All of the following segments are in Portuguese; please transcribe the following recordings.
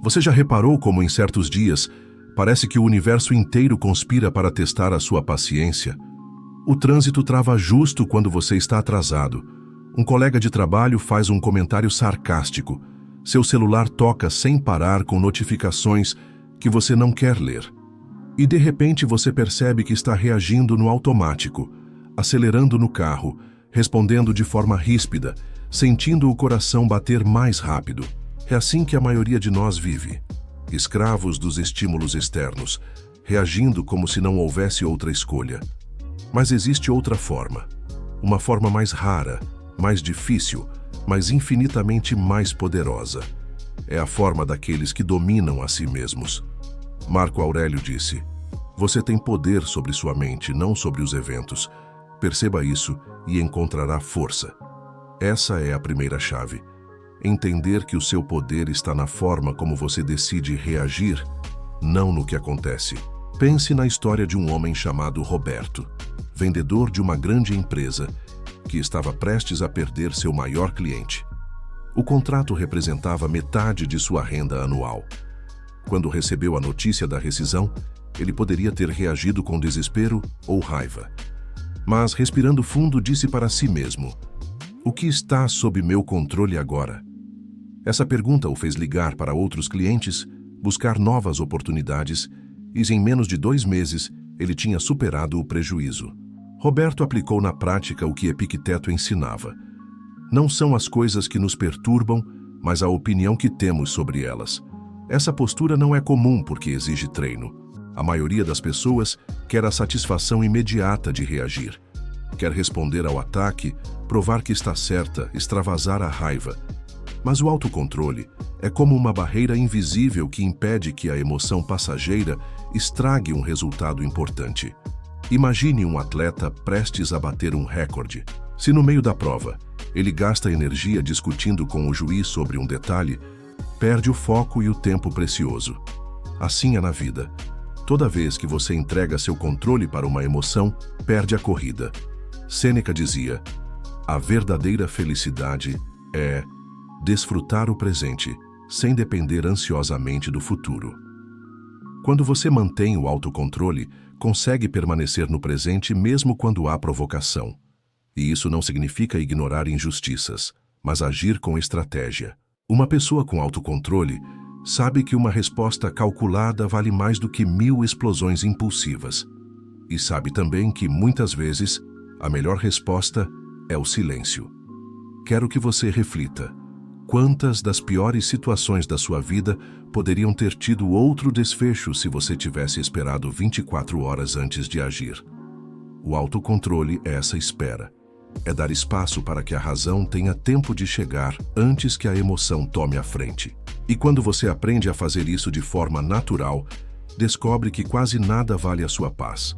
Você já reparou como em certos dias parece que o universo inteiro conspira para testar a sua paciência? O trânsito trava justo quando você está atrasado. Um colega de trabalho faz um comentário sarcástico. Seu celular toca sem parar com notificações que você não quer ler. E de repente você percebe que está reagindo no automático, acelerando no carro, respondendo de forma ríspida, sentindo o coração bater mais rápido. É assim que a maioria de nós vive, escravos dos estímulos externos, reagindo como se não houvesse outra escolha. Mas existe outra forma, uma forma mais rara, mais difícil, mas infinitamente mais poderosa. É a forma daqueles que dominam a si mesmos. Marco Aurélio disse: "Você tem poder sobre sua mente, não sobre os eventos. Perceba isso e encontrará força." Essa é a primeira chave. Entender que o seu poder está na forma como você decide reagir, não no que acontece. Pense na história de um homem chamado Roberto, vendedor de uma grande empresa, que estava prestes a perder seu maior cliente. O contrato representava metade de sua renda anual. Quando recebeu a notícia da rescisão, ele poderia ter reagido com desespero ou raiva. Mas, respirando fundo, disse para si mesmo: "O que está sob meu controle agora?" Essa pergunta o fez ligar para outros clientes, buscar novas oportunidades, e em menos de 2 meses ele tinha superado o prejuízo. Roberto aplicou na prática o que Epicteto ensinava. Não são as coisas que nos perturbam, mas a opinião que temos sobre elas. Essa postura não é comum porque exige treino. A maioria das pessoas quer a satisfação imediata de reagir. Quer responder ao ataque, provar que está certa, extravasar a raiva. Mas o autocontrole é como uma barreira invisível que impede que a emoção passageira estrague um resultado importante. Imagine um atleta prestes a bater um recorde. Se no meio da prova ele gasta energia discutindo com o juiz sobre um detalhe, perde o foco e o tempo precioso. Assim é na vida. Toda vez que você entrega seu controle para uma emoção, perde a corrida. Sêneca dizia: "A verdadeira felicidade é desfrutar o presente, sem depender ansiosamente do futuro." Quando você mantém o autocontrole, consegue permanecer no presente mesmo quando há provocação. E isso não significa ignorar injustiças, mas agir com estratégia. Uma pessoa com autocontrole sabe que uma resposta calculada vale mais do que 1000 explosões impulsivas. E sabe também que, muitas vezes, a melhor resposta é o silêncio. Quero que você reflita. Quantas das piores situações da sua vida poderiam ter tido outro desfecho se você tivesse esperado 24 horas antes de agir? O autocontrole é essa espera. É dar espaço para que a razão tenha tempo de chegar antes que a emoção tome a frente. E quando você aprende a fazer isso de forma natural, descobre que quase nada vale a sua paz.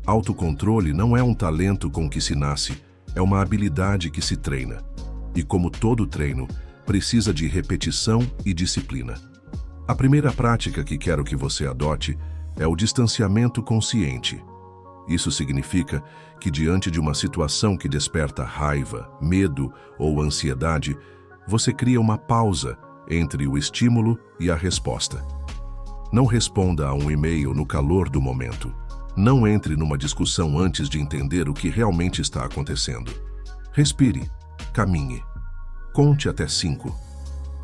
Autocontrole não é um talento com que se nasce, é uma habilidade que se treina. E como todo treino, precisa de repetição e disciplina. A primeira prática que quero que você adote é o distanciamento consciente. Isso significa que, diante de uma situação que desperta raiva, medo ou ansiedade, você cria uma pausa entre o estímulo e a resposta. Não responda a um e-mail no calor do momento. Não entre numa discussão antes de entender o que realmente está acontecendo. Respire, caminhe. Conte até 5.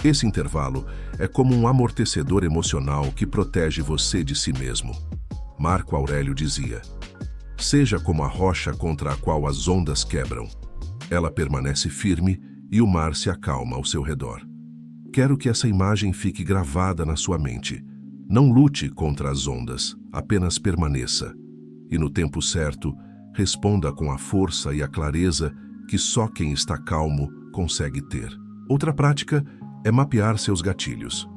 Esse intervalo é como um amortecedor emocional que protege você de si mesmo. Marco Aurélio dizia: "Seja como a rocha contra a qual as ondas quebram. Ela permanece firme e o mar se acalma ao seu redor." Quero que essa imagem fique gravada na sua mente. Não lute contra as ondas, apenas permaneça. E no tempo certo, responda com a força e a clareza que só quem está calmo consegue ter. Outra prática é mapear seus gatilhos.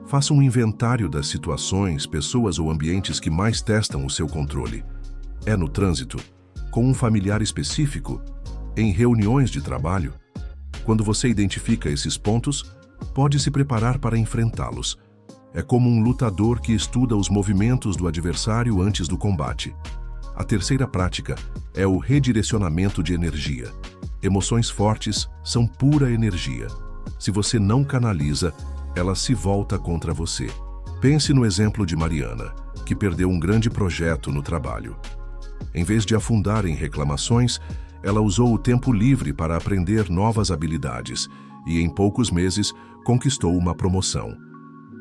Faça um inventário das situações, pessoas ou ambientes que mais testam o seu controle. É no trânsito? Com um familiar específico? Em reuniões de trabalho? Quando você identifica esses pontos, pode se preparar para enfrentá-los. É como um lutador que estuda os movimentos do adversário antes do combate. A terceira prática é o redirecionamento de energia. Emoções fortes são pura energia. Se você não canaliza, ela se volta contra você. Pense no exemplo de Mariana, que perdeu um grande projeto no trabalho. Em vez de afundar em reclamações, ela usou o tempo livre para aprender novas habilidades e, em poucos meses, conquistou uma promoção.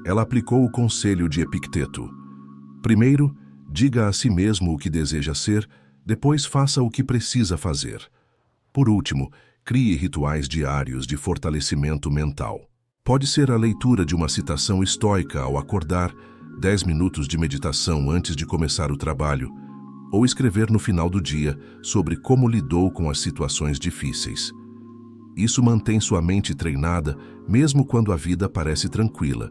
Ela aplicou o conselho de Epicteto. Primeiro, diga a si mesmo o que deseja ser, depois faça o que precisa fazer. Por último, crie rituais diários de fortalecimento mental. Pode ser a leitura de uma citação estoica ao acordar, 10 minutos de meditação antes de começar o trabalho, ou escrever no final do dia sobre como lidou com as situações difíceis. Isso mantém sua mente treinada mesmo quando a vida parece tranquila,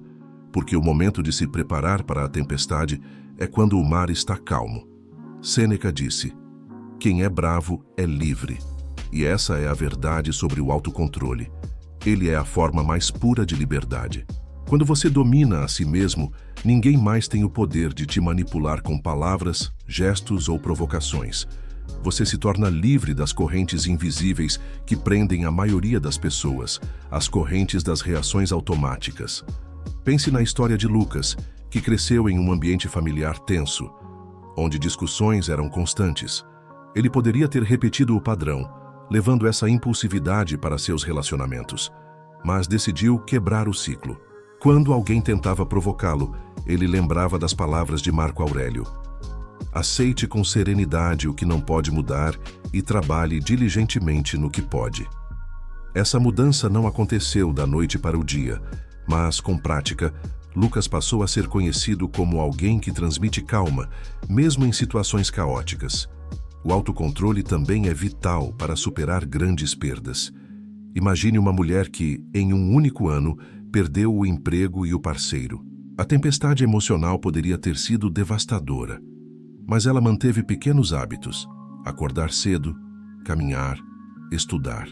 porque o momento de se preparar para a tempestade é quando o mar está calmo. Sêneca disse: "Quem é bravo é livre." E essa é a verdade sobre o autocontrole. Ele é a forma mais pura de liberdade. Quando você domina a si mesmo, ninguém mais tem o poder de te manipular com palavras, gestos ou provocações. Você se torna livre das correntes invisíveis que prendem a maioria das pessoas, as correntes das reações automáticas. Pense na história de Lucas, que cresceu em um ambiente familiar tenso, onde discussões eram constantes. Ele poderia ter repetido o padrão, levando essa impulsividade para seus relacionamentos, mas decidiu quebrar o ciclo. Quando alguém tentava provocá-lo, ele lembrava das palavras de Marco Aurélio: "Aceite com serenidade o que não pode mudar e trabalhe diligentemente no que pode." Essa mudança não aconteceu da noite para o dia, mas, com prática, Lucas passou a ser conhecido como alguém que transmite calma, mesmo em situações caóticas. O autocontrole também é vital para superar grandes perdas. Imagine uma mulher que, em um único ano, perdeu o emprego e o parceiro. A tempestade emocional poderia ter sido devastadora, mas ela manteve pequenos hábitos: acordar cedo, caminhar, estudar.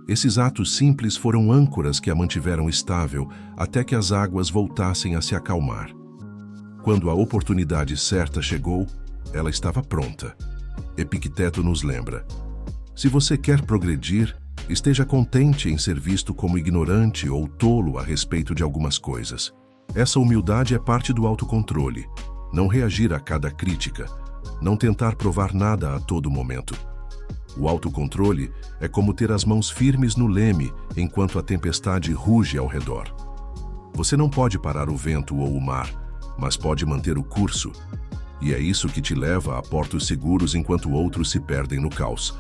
Esses atos simples foram âncoras que a mantiveram estável até que as águas voltassem a se acalmar. Quando a oportunidade certa chegou, ela estava pronta. Epicteto nos lembra: se você quer progredir, esteja contente em ser visto como ignorante ou tolo a respeito de algumas coisas. Essa humildade é parte do autocontrole. Não reagir a cada crítica, não tentar provar nada a todo momento. O autocontrole é como ter as mãos firmes no leme enquanto a tempestade ruge ao redor. Você não pode parar o vento ou o mar, mas pode manter o curso. E é isso que te leva a portos seguros enquanto outros se perdem no caos.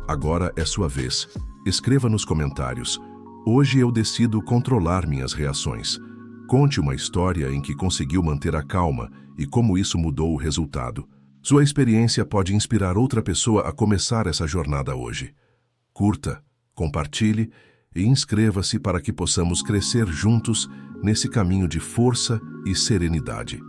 Agora é sua vez. Escreva nos comentários: "Hoje eu decido controlar minhas reações." Conte uma história em que conseguiu manter a calma e como isso mudou o resultado. Sua experiência pode inspirar outra pessoa a começar essa jornada hoje. Curta, compartilhe e inscreva-se para que possamos crescer juntos nesse caminho de força e serenidade.